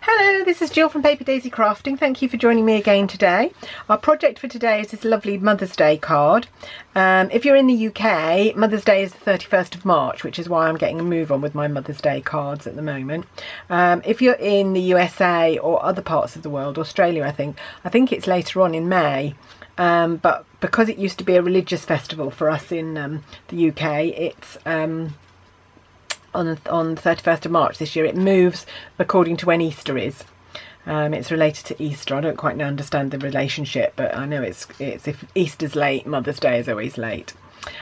Hello, this is Jill from Paper Daisy Crafting. Thank you for joining me again today. Our project for today is this lovely Mother's Day card. If you're in the UK, Mother's Day is the 31st of March, which is why I'm getting a move on with my Mother's Day cards at the moment. If you're in the USA or other parts of the world, Australia I think it's later on in May. But because it used to be a religious festival for us in the UK, it's on the 31st of March this year. It moves according to when Easter is. It's related to Easter. I don't quite understand the relationship, but I know it's if Easter's late, Mother's Day is always late.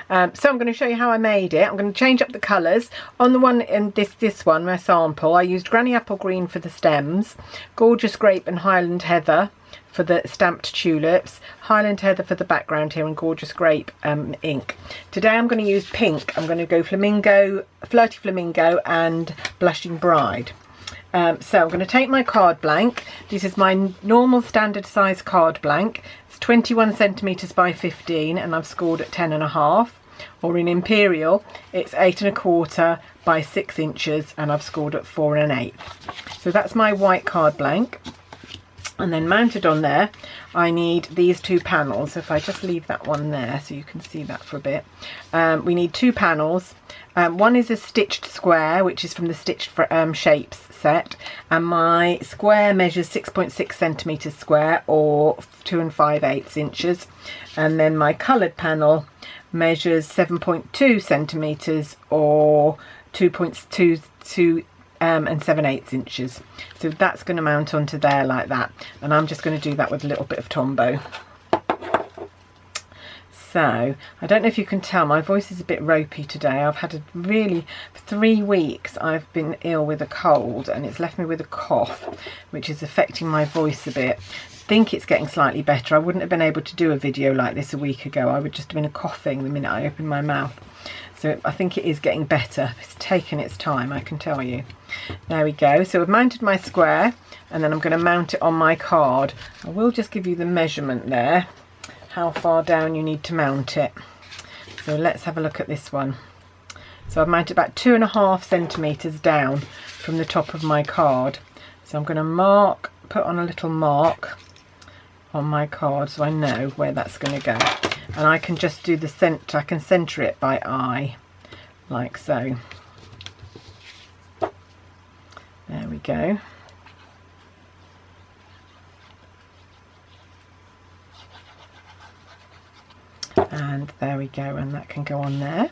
So I'm going to show you how I made it. I'm going to change up the colours. On the one in this one, my sample, I used Granny Apple Green for the stems, Gorgeous Grape and Highland Heather for the stamped tulips, Highland Heather for the background here, and Gorgeous Grape ink. Today I'm going to use pink. I'm going to go flamingo, Flirty Flamingo and Blushing Bride. So I'm going to take my card blank. This is my normal standard size card blank. It's 21 centimetres by 15 and I've scored at 10.5. Or in Imperial, it's 8 1/4 by 6 inches and I've scored at 4 1/8. So that's my white card blank. And then mounted on there, I need these two panels. If I just leave that one there so you can see that for a bit. We need two panels. One is a stitched square, which is from the Stitched Shapes set. And my square measures 6.6 centimetres square, or 2 5/8 inches. And then my coloured panel measures 7.2 centimetres, or 2.22 and 7/8 inches. So that's going to mount onto there like that, and I'm just going to do that with a little bit of Tombow. So I don't know if you can tell, my voice is a bit ropey today. I've had for 3 weeks I've been ill with a cold, and it's left me with a cough which is affecting my voice a bit. I think it's getting slightly better. I wouldn't have been able to do a video like this a week ago. I would just have been coughing the minute I opened my mouth. So I think it is getting better. It's taken its time, I can tell you. There we go. So I've mounted my square, and then I'm going to mount it on my card. I will just give you the measurement there, how far down you need to mount it. So let's have a look at this one. So I've mounted about 2.5 centimetres down from the top of my card. So I'm going to put on a little mark on my card so I know where that's going to go. And I can just do the centre, I can centre it by eye, like so. There we go. And there we go, and that can go on there.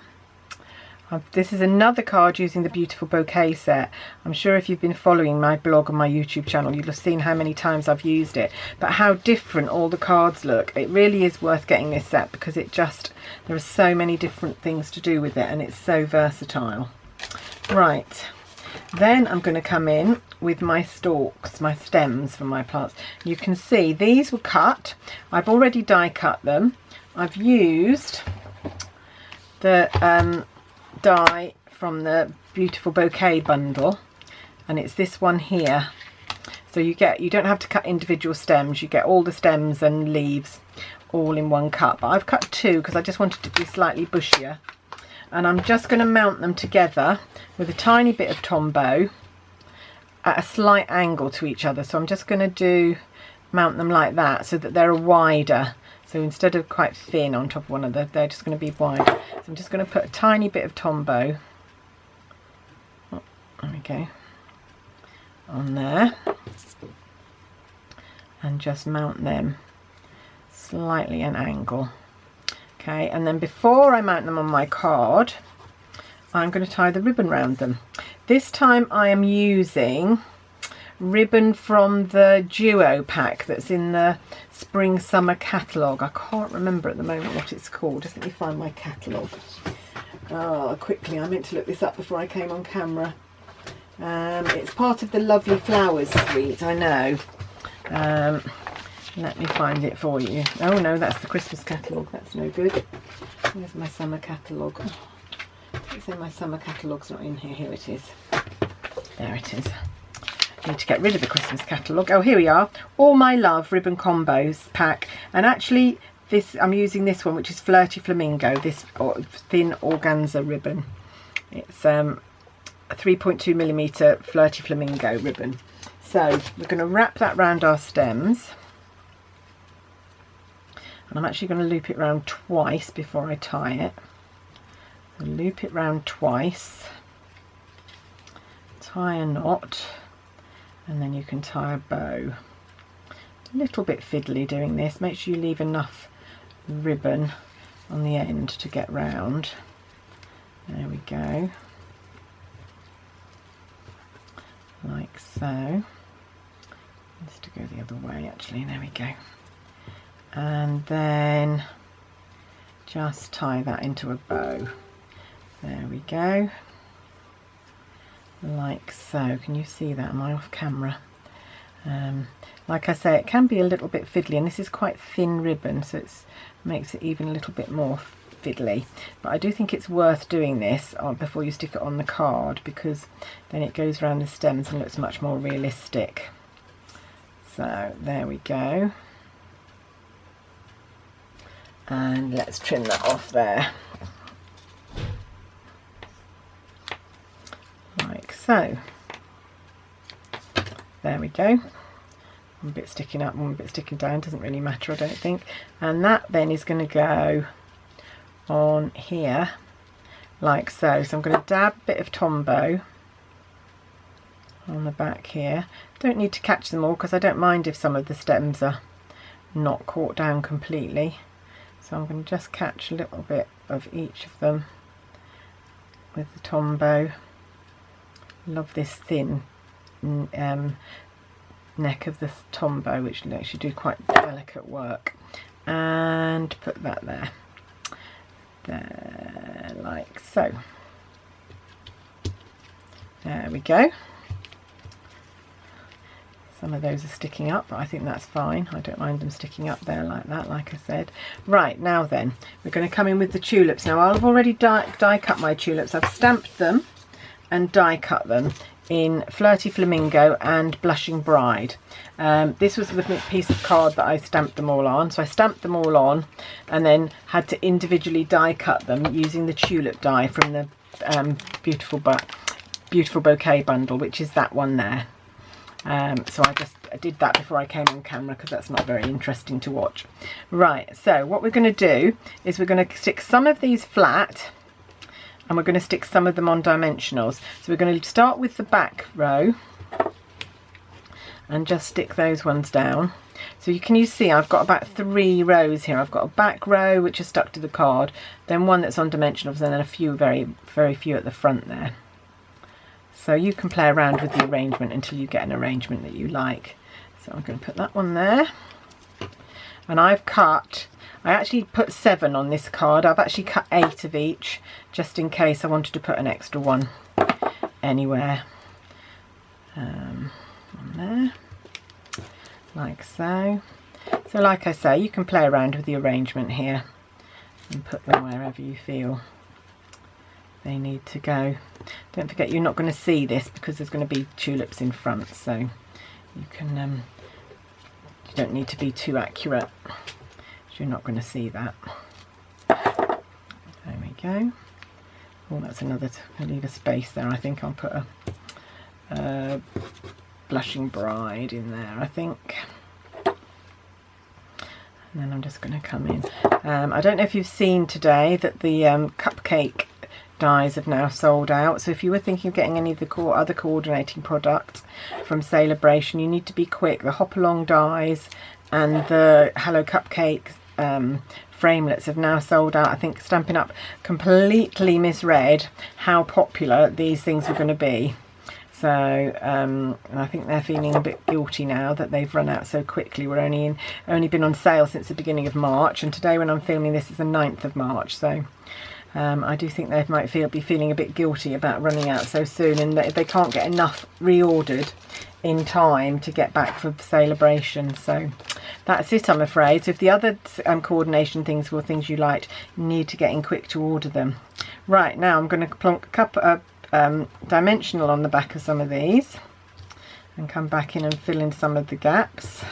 This is another card using the Beautiful Bouquet set. I'm sure if you've been following my blog and my YouTube channel, you'll have seen how many times I've used it, but how different all the cards look. It really is worth getting this set because there are so many different things to do with it, and it's so versatile. Right, then I'm going to come in with my stalks, my stems for my plants. You can see these were cut. I've already die cut them. I've used the die from the Beautiful Bouquet bundle, and it's this one here. So you don't have to cut individual stems, you get all the stems and leaves all in one cut, but I've cut two because I just wanted it to be slightly bushier. And I'm just going to mount them together with a tiny bit of Tombow at a slight angle to each other. So I'm just going to mount them like that so that they're wider. So instead of quite thin on top of one another, they're just going to be wide. So I'm just going to put a tiny bit of Tombow, there we go, on there, and just mount them slightly an angle. Okay, and then before I mount them on my card, I'm going to tie the ribbon around them. This time I am using ribbon from the Duo pack that's in the Spring Summer catalogue. I can't remember at the moment what it's called. Just let me find my catalogue. Oh, quickly, I meant to look this up before I came on camera. It's part of the Lovely Flowers suite, I know. Let me find it for you. Oh no, that's the Christmas catalogue. That's no good. Where's my summer catalogue? Let's say my summer catalogue's not in here. Here it is. There it is. Need to get rid of the Christmas catalogue. Oh, here we are. All My Love ribbon combos pack, and actually I'm using this one, which is Flirty Flamingo, this thin organza ribbon. It's a 3.2mm Flirty Flamingo ribbon. so we're going to wrap that round our stems, and I'm actually going to loop it round twice before I tie it. So loop it round twice, tie a knot, and then you can tie a bow. A little bit fiddly doing this. Make sure you leave enough ribbon on the end to get round. There we go, like so. Let's to go the other way actually. There we go. And then just tie that into a bow. There we go, like so. Can you see that? Am I off camera? Like I say, it can be a little bit fiddly, and this is quite thin ribbon, so it makes it even a little bit more fiddly. But I do think it's worth doing this before you stick it on the card, because then it goes around the stems and looks much more realistic. So there we go. And let's trim that off there. Like so. There we go. One bit sticking up, one bit sticking down, doesn't really matter I don't think. And that then is going to go on here like so. So I'm going to dab a bit of Tombow on the back here. Don't need to catch them all because I don't mind if some of the stems are not caught down completely. So I'm going to just catch a little bit of each of them with the Tombow. Love this thin neck of the Tombow, which lets you do quite delicate work. And put that there. There, like so. There we go. Some of those are sticking up, but I think that's fine. I don't mind them sticking up there like that, like I said. Right, now then, we're going to come in with the tulips. Now, I've already die cut my tulips. I've stamped them and die cut them in Flirty Flamingo and Blushing Bride. This was the piece of card that I stamped them all on. So I stamped them all on and then had to individually die cut them using the tulip die from the Beautiful Bouquet bundle, which is that one there. So I did that before I came on camera because that's not very interesting to watch. Right, so what we're going to do is we're going to stick some of these flat and we're going to stick some of them on dimensionals. So we're going to start with the back row and just stick those ones down. So you see I've got about 3 rows here. I've got a back row which is stuck to the card, then one that's on dimensionals, and then a few, very few at the front there. So you can play around with the arrangement until you get an arrangement that you like. So I'm going to put that one there. And I actually put 7 on this card. I've actually cut 8 of each, just in case I wanted to put an extra one anywhere. On there, like so. So like I say, you can play around with the arrangement here and put them wherever you feel they need to go. Don't forget, you're not going to see this because there's going to be tulips in front, so you can you don't need to be too accurate. You're not going to see that. There we go. Oh, that's another. I'll leave a space there. I think I'll put a Blushing Bride in there, I think. And then I'm just going to come in. I don't know if you've seen today that the cupcake dies have now sold out, so if you were thinking of getting any of the other coordinating products from Celebration, you need to be quick. The hop along dies and the Hello Cupcake framelets have now sold out. I think Stampin' Up completely misread how popular these things were going to be. So I think they're feeling a bit guilty now that they've run out so quickly. We're only been on sale since the beginning of March, and today when I'm filming this is the 9th of March. So I do think they might be feeling a bit guilty about running out so soon, and they can't get enough reordered in time to get back for Celebration. So that's it, I'm afraid. So if the other coordination things were things you liked, you need to get in quick to order them. Right, now I'm going to plonk a couple of dimensional on the back of some of these and come back in and fill in some of the gaps.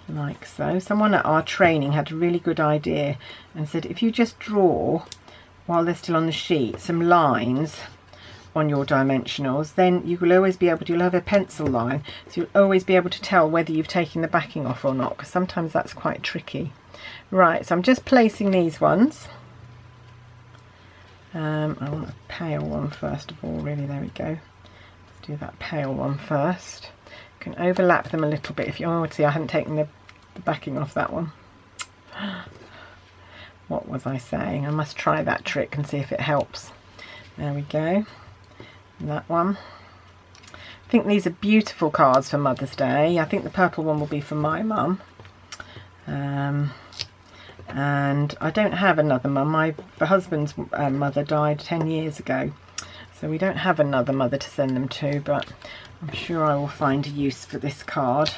Like so. Someone at our training had a really good idea and said if you just draw, while they're still on the sheet, some lines on your dimensionals, then you will always be able to, you'll have a pencil line, so you'll always be able to tell whether you've taken the backing off or not, because sometimes that's quite tricky. Right, so I'm just placing these ones. I want a pale one first of all, really. There we go. Let's do that pale one first. You can overlap them a little bit if you want to see. I hadn't taken the backing off that one. What was I saying? I must try that trick and see if it helps. There we go. And that one. I think these are beautiful cards for Mother's Day. I think the purple one will be for my mum. And I don't have another mum. My husband's mother died 10 years ago, so we don't have another mother to send them to, but I'm sure I will find a use for this card.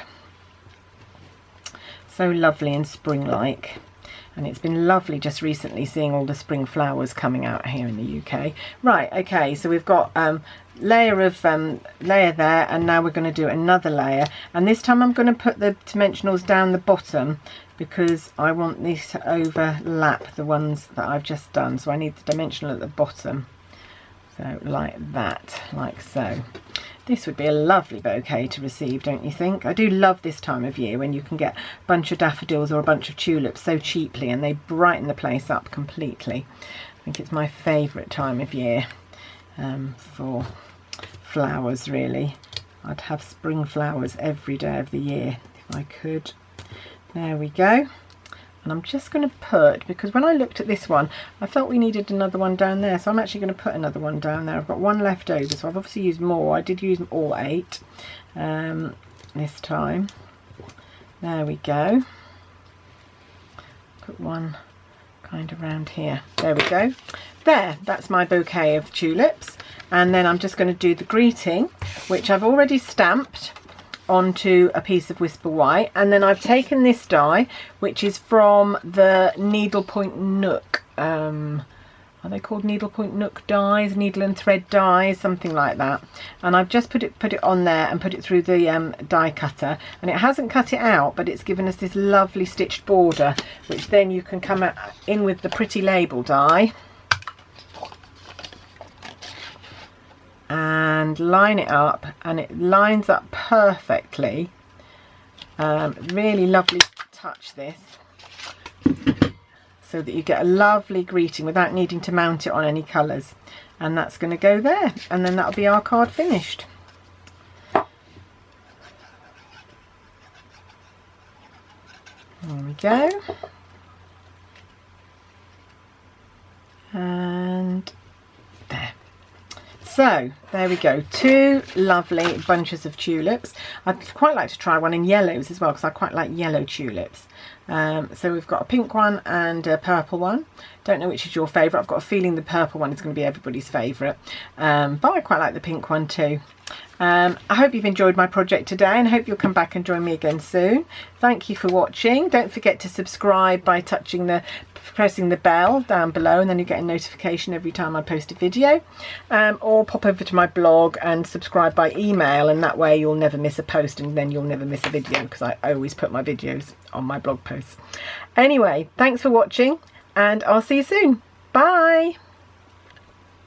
So lovely and spring-like, and it's been lovely just recently seeing all the spring flowers coming out here in the UK. Right, okay, so we've got layer there, and now we're going to do another layer, and this time I'm going to put the dimensionals down the bottom because I want these to overlap the ones that I've just done, so I need the dimensional at the bottom, so like that, like so. This would be a lovely bouquet to receive, don't you think? I do love this time of year when you can get a bunch of daffodils or a bunch of tulips so cheaply, and they brighten the place up completely. I think it's my favourite time of year for flowers, really. I'd have spring flowers every day of the year if I could. There we go. And I'm just going to put, because when I looked at this one, I felt we needed another one down there, so I'm actually going to put another one down there. I've got one left over, so I've obviously used more. I did use all 8 this time. There we go. Put one kind of around here. There we go. There, that's my bouquet of tulips. And then I'm just going to do the greeting, which I've already stamped onto a piece of Whisper White, and then I've taken this die, which is from the Needlepoint Nook. Are they called Needlepoint Nook dies, needle and thread dies, something like that? And I've just put it on there and put it through the die cutter, and it hasn't cut it out, but it's given us this lovely stitched border, which then you can come in with the pretty label die and line it up, and it lines up perfectly. Really lovely touch, this, so that you get a lovely greeting without needing to mount it on any colours. And that's going to go there, and then that'll be our card finished. There we go. And there. So there we go, 2 lovely bunches of tulips. I'd quite like to try one in yellows as well, because I quite like yellow tulips. So we've got a pink one and a purple one. Don't know which is your favourite. I've got a feeling the purple one is going to be everybody's favourite, but I quite like the pink one too. I hope you've enjoyed my project today, and I hope you'll come back and join me again soon. Thank you for watching. Don't forget to subscribe by pressing the bell down below, and then you get a notification every time I post a video, or pop over to my blog and subscribe by email, and that way you'll never miss a post, and then you'll never miss a video, because I always put my videos on my blog posts. Anyway, thanks for watching, and I'll see you soon. Bye.